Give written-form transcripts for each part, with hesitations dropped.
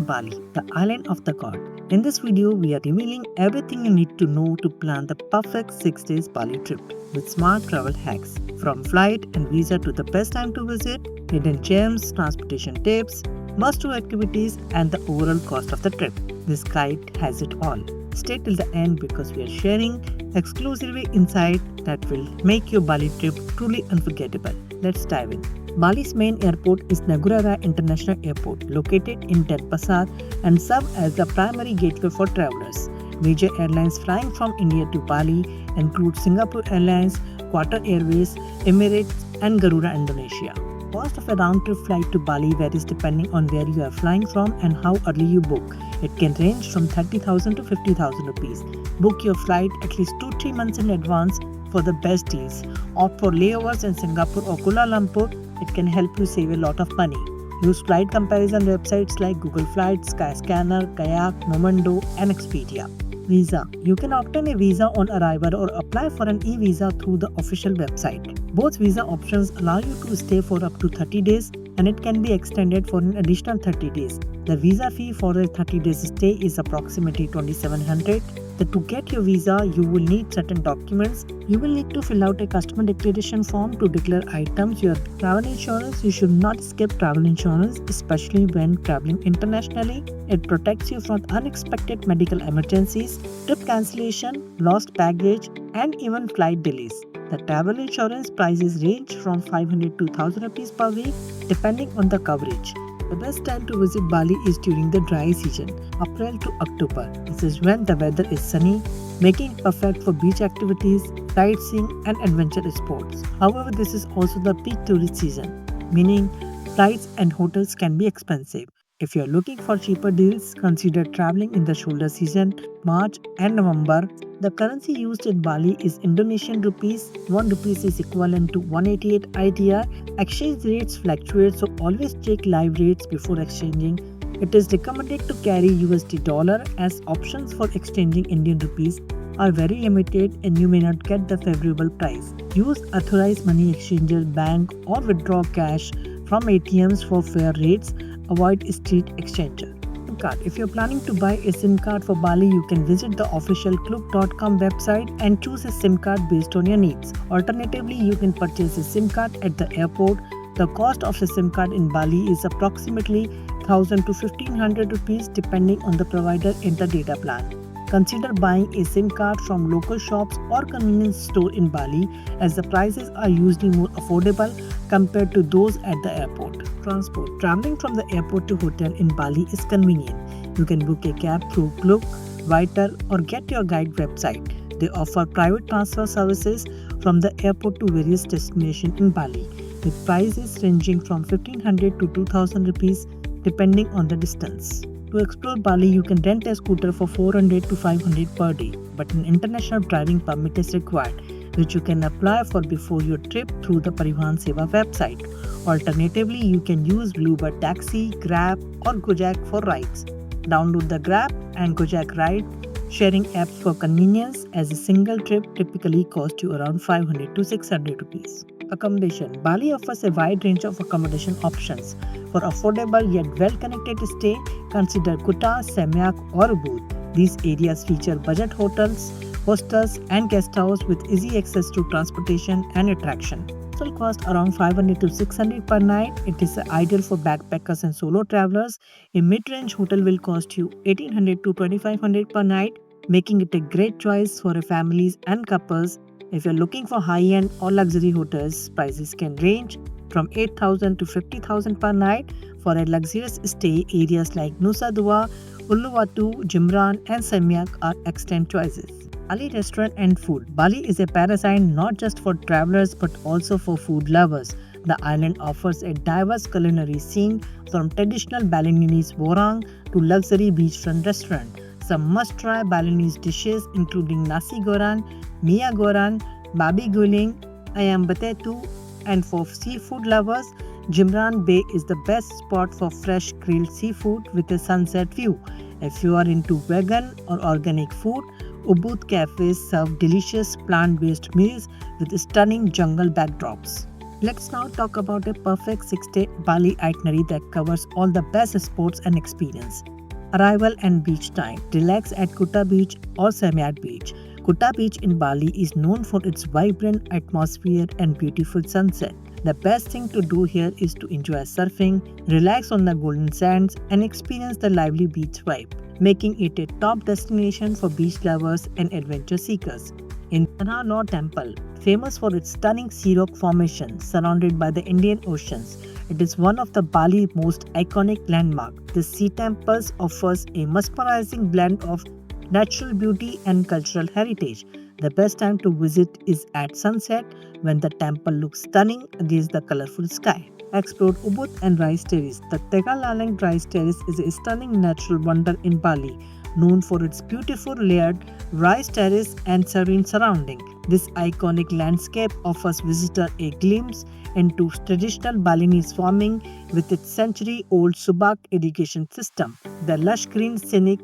Bali, the island of the god. In this video, we are revealing everything you need to know to plan the perfect 6 days Bali trip with smart travel hacks. From flight and visa to the best time to visit, hidden gems, transportation tips, must-do activities, and the overall cost of the trip. This guide has it all. Stay till the end because we are sharing exclusive insight that will make your Bali trip truly unforgettable. Let's dive in. Bali's main airport is Ngurah Rai International Airport, located in Denpasar and serves as the primary gateway for travelers. Major airlines flying from India to Bali include Singapore Airlines, Qatar Airways, Emirates, and Garuda Indonesia. Cost of a round-trip flight to Bali varies depending on where you are flying from and how early you book. It can range from 30,000 to 50,000 rupees. Book your flight at least 2-3 months in advance for the best deals. Opt for layovers in Singapore or Kuala Lumpur. It can help you save a lot of money. Use flight comparison websites like Google Flights, Skyscanner, Kayak, Momondo, and Expedia. Visa. You can obtain a visa on arrival or apply for an e-visa through the official website. Both visa options allow you to stay for up to 30 days and it can be extended for an additional 30 days. The visa fee for a 30 days stay is approximately 2,700. To get your visa, you will need certain documents. You will need to fill out a customer declaration form to declare items. Your travel insurance. You should not skip travel insurance, especially when traveling internationally. It protects you from unexpected medical emergencies, trip cancellation, lost baggage, and even flight delays. The travel insurance prices range from 500 to 1,000 rupees per week, depending on the coverage. The best time to visit Bali is during the dry season, April to October. This is when the weather is sunny, making it perfect for beach activities, sightseeing, and adventure sports. However, this is also the peak tourist season, meaning flights and hotels can be expensive. If you are looking for cheaper deals, consider traveling in the shoulder season, March and November. The currency used in Bali is Indonesian rupees. 1 rupees is equivalent to 188 IDR. Exchange rates fluctuate, so always check live rates before exchanging. It is recommended to carry USD dollar as options for exchanging Indian rupees are very limited and you may not get the favorable price. Use authorized money exchanger, bank, or withdraw cash from ATMs for fair rates. Avoid street exchanger. SIM card. If you're planning to buy a SIM card for Bali, you can visit the official Klook.com website and choose a SIM card based on your needs. Alternatively, you can purchase a SIM card at the airport. The cost of a SIM card in Bali is approximately 1,000 to 1,500 rupees depending on the provider and the data plan. Consider buying a SIM card from local shops or convenience store in Bali as the prices are usually more affordable compared to those at the airport. Transport. Traveling from the airport to hotel in Bali is convenient. You can book a cab through Klook, Vital, or Get Your Guide website. They offer private transfer services from the airport to various destinations in Bali, with prices ranging from 1,500 to 2,000 rupees depending on the distance. To explore Bali, you can rent a scooter for 400 to 500 per day, but an international driving permit is required, which you can apply for before your trip through the Parivahan Seva website. Alternatively, you can use Bluebird Taxi, Grab, or Gojek for rides. Download the Grab and Gojek ride sharing apps for convenience, as a single trip typically costs you around 500 to 600 rupees. Accommodation. Bali offers a wide range of accommodation options. For affordable yet well-connected stay, consider Kuta, Semyak, or Ubud. These areas feature budget hotels, hostels, and guest house with easy access to transportation and attraction. It will cost around 500 to 600 per night. It is ideal for backpackers and solo travelers. A mid-range hotel will cost you 1,800 to 2,500 per night, making it a great choice for families and couples. If you're looking for high-end or luxury hotels, prices can range from 8,000 to 50,000 per night. For a luxurious stay, areas like Nusa Dua, Uluwatu, Jimran, and Semyak are excellent choices. Bali restaurant and food. Bali is a paradise not just for travelers but also for food lovers. The island offers a diverse culinary scene from traditional Balinese borang to luxury beachfront restaurant. Some must-try Balinese dishes including nasi goreng, mia goreng, babi guling, ayam betetu, and for seafood lovers, Jimran Bay is the best spot for fresh grilled seafood with a sunset view. If you are into vegan or organic food, Ubud cafes serve delicious plant-based meals with stunning jungle backdrops. Let's now talk about a perfect 6-day Bali itinerary that covers all the best sports and experience. Arrival and beach time. Relax at Kuta Beach or Semiat Beach. Kuta Beach in Bali is known for its vibrant atmosphere and beautiful sunset. The best thing to do here is to enjoy surfing, relax on the golden sands, and experience the lively beach vibe, making it a top destination for beach lovers and adventure seekers. In Tanah Lot Temple, famous for its stunning sea rock formation surrounded by the Indian Oceans, it is one of the Bali's most iconic landmarks. The sea temples offers a mesmerizing blend of natural beauty and cultural heritage. The best time to visit is at sunset when the temple looks stunning against the colorful sky. Explore Ubud and Rice Terrace. The Tegalalang Rice Terrace is a stunning natural wonder in Bali, known for its beautiful layered rice terrace and serene surrounding. This iconic landscape offers visitors a glimpse into traditional Balinese farming with its century-old Subak irrigation system. The lush green scenic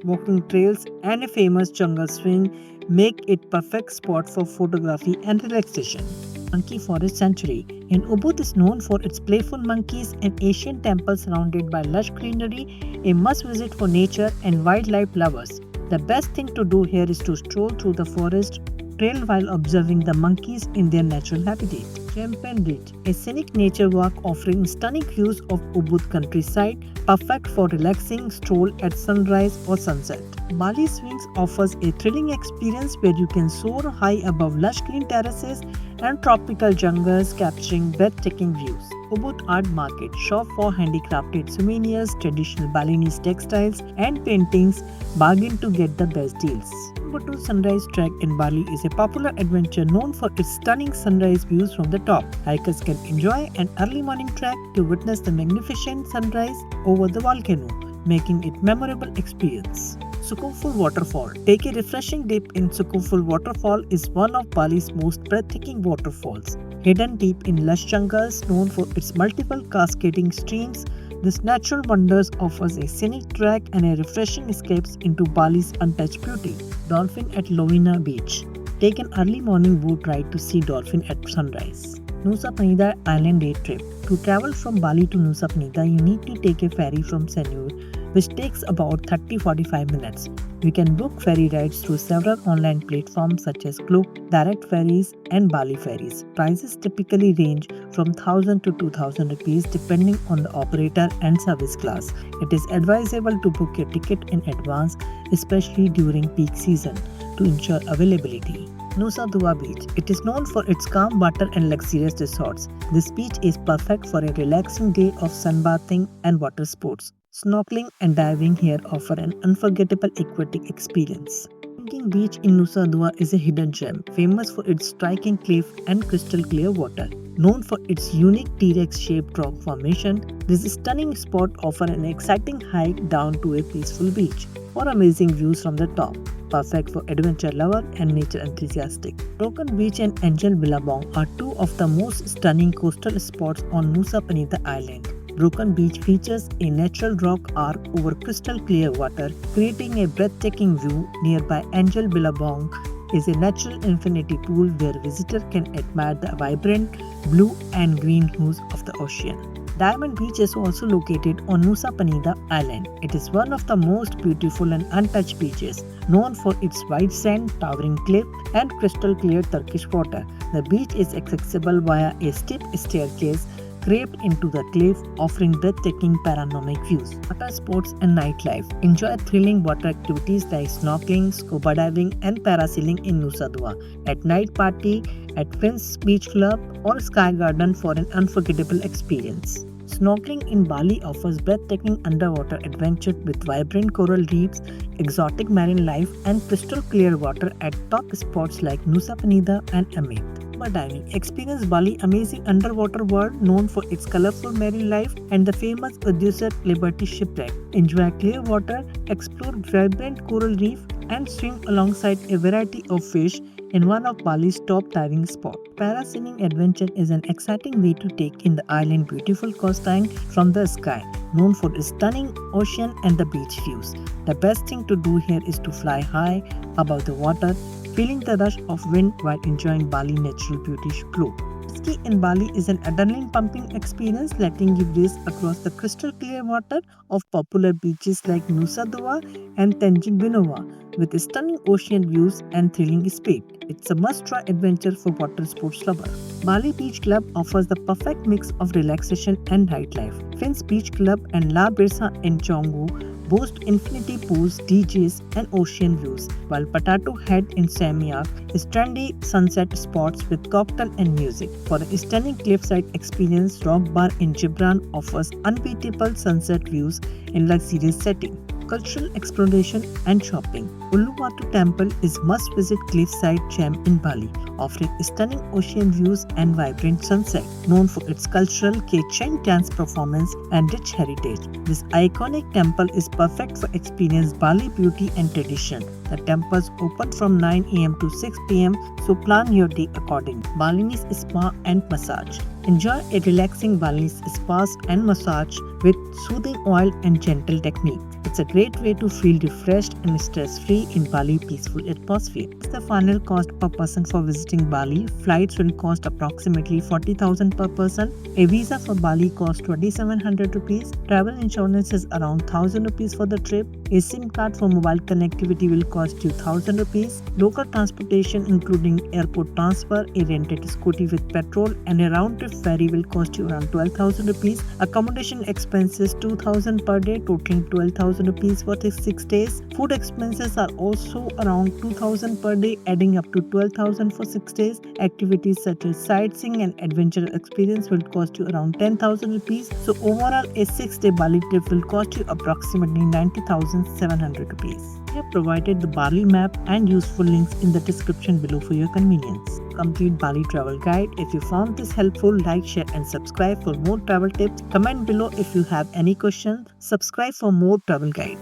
walking trails and a famous jungle swing make it perfect spot for photography and relaxation. Monkey Forest Sanctuary in Ubud is known for its playful monkeys and ancient temples surrounded by lush greenery, a must visit for nature and wildlife lovers. The best thing to do here is to stroll through the forest trail while observing the monkeys in their natural habitat. Champion Ridge, a scenic nature walk offering stunning views of Ubud countryside, perfect for relaxing stroll at sunrise or sunset. Bali Swings offers a thrilling experience where you can soar high above lush green terraces and tropical jungles capturing breathtaking views. Ubud Art Market, shop for handicrafted souvenirs, traditional Balinese textiles and paintings, bargain to get the best deals. Batu Sunrise Trek in Bali is a popular adventure known for its stunning sunrise views from the top. Hikers can enjoy an early morning trek to witness the magnificent sunrise over the volcano, making it memorable experience. Sukhumvul Waterfall. Take a refreshing dip in Sukhumvul Waterfall is one of Bali's most breathtaking waterfalls. Hidden deep in lush jungles known for its multiple cascading streams, this natural wonders offers a scenic trek and a refreshing escapes into Bali's untouched beauty. Dolphin at Lovina Beach. Take an early morning boat ride to see dolphin at sunrise. Nusa Penida Island Day Trip. To travel from Bali to Nusa Penida, you need to take a ferry from Sanur, which takes about 30-45 minutes. You can book ferry rides through several online platforms such as Klook, Direct Ferries, and Bali Ferries. Prices typically range from 1000 to 2000 rupees depending on the operator and service class. It is advisable to book your ticket in advance, especially during peak season, to ensure availability. Nusa Dua Beach. It is known for its calm water and luxurious resorts. This beach is perfect for a relaxing day of sunbathing and water sports. Snorkeling and diving here offer an unforgettable aquatic experience. Sinking Beach in Nusa Dua is a hidden gem, famous for its striking cliff and crystal clear water. Known for its unique T-Rex shaped rock formation, this stunning spot offers an exciting hike down to a peaceful beach for amazing views from the top. Perfect for adventure lover and nature enthusiastic. Broken Beach and Angel Billabong are two of the most stunning coastal spots on Nusa Penida Island. Broken Beach features a natural rock arc over crystal clear water, creating a breathtaking view. Nearby Angel Billabong is a natural infinity pool where visitors can admire the vibrant blue and green hues of the ocean. Diamond Beach is also located on Nusa Penida Island. It is one of the most beautiful and untouched beaches, known for its white sand, towering cliff, and crystal clear turquoise water. The beach is accessible via a steep staircase carved into the cliff, offering breathtaking panoramic views. Water sports and nightlife. Enjoy thrilling water activities like snorkeling, scuba diving, and parasailing in Nusa Dua. At night party at Finn's Beach Club or Sky Garden for an unforgettable experience. Snorkeling in Bali offers breathtaking underwater adventure with vibrant coral reefs, exotic marine life, and crystal clear water at top spots like Nusa Penida and Amit. Scuba diving. Experience Bali's amazing underwater world known for its colorful marine life and the famous Odysseus Liberty shipwreck. Enjoy clear water, explore vibrant coral reef, and swim alongside a variety of fish in one of Bali's top diving spots. Parasailing adventure is an exciting way to take in the island's beautiful coastline from the sky, known for its stunning ocean and the beach views. The best thing to do here is to fly high above the water, feeling the rush of wind while enjoying Bali's natural beauty flow. ski in Bali is an adrenaline-pumping experience, letting you race across the crystal clear water of popular beaches like Nusa Dua and Tanjung Binoa, with stunning ocean views and thrilling speed. It's a must-try adventure for water sports lovers. Bali Beach Club offers the perfect mix of relaxation and nightlife. Finn's Beach Club and La Birsa in Canggu boast infinity pools, DJs, and ocean views, while Potato Head in Seminyak is trendy sunset spots with cocktail and music. For a stunning cliffside experience, Rock Bar in Gibran offers unbeatable sunset views in luxurious setting. Cultural exploration and shopping. Uluwatu Temple is must-visit cliffside gem in Bali, offering stunning ocean views and vibrant sunset. Known for its cultural Keceng dance performance and rich heritage, this iconic temple is perfect for experiencing Bali beauty and tradition. The temples open from 9 a.m. to 6 p.m., so plan your day accordingly. Balinese Spa and Massage. Enjoy a relaxing Balinese spa and massage with soothing oil and gentle technique. It's a great way to feel refreshed and stress-free in Bali's peaceful atmosphere. What's the final cost per person for visiting Bali? Flights will cost approximately 40,000 per person. A visa for Bali costs 2,700 rupees. Travel insurance is around 1,000 rupees for the trip. A SIM card for mobile connectivity will cost you 1,000 rupees. Local transportation including airport transfer, a rented scooty with petrol, and a round-trip ferry will cost you around 12,000 rupees. Accommodation expenses 2,000 per day, totaling 12,000 rupees for 6 days. Food expenses are also around 2,000 per day, adding up to 12,000 for 6 days. Activities such as sightseeing and adventure experience will cost you around 10,000 rupees. So overall, a 6-day Bali trip will cost you approximately 90,700 rupees. We have provided the Bali map and useful links in the description below for your convenience. Complete Bali travel guide. If you found this helpful, like, share and subscribe for more travel tips. Comment below if you have any questions. Subscribe for more travel guide.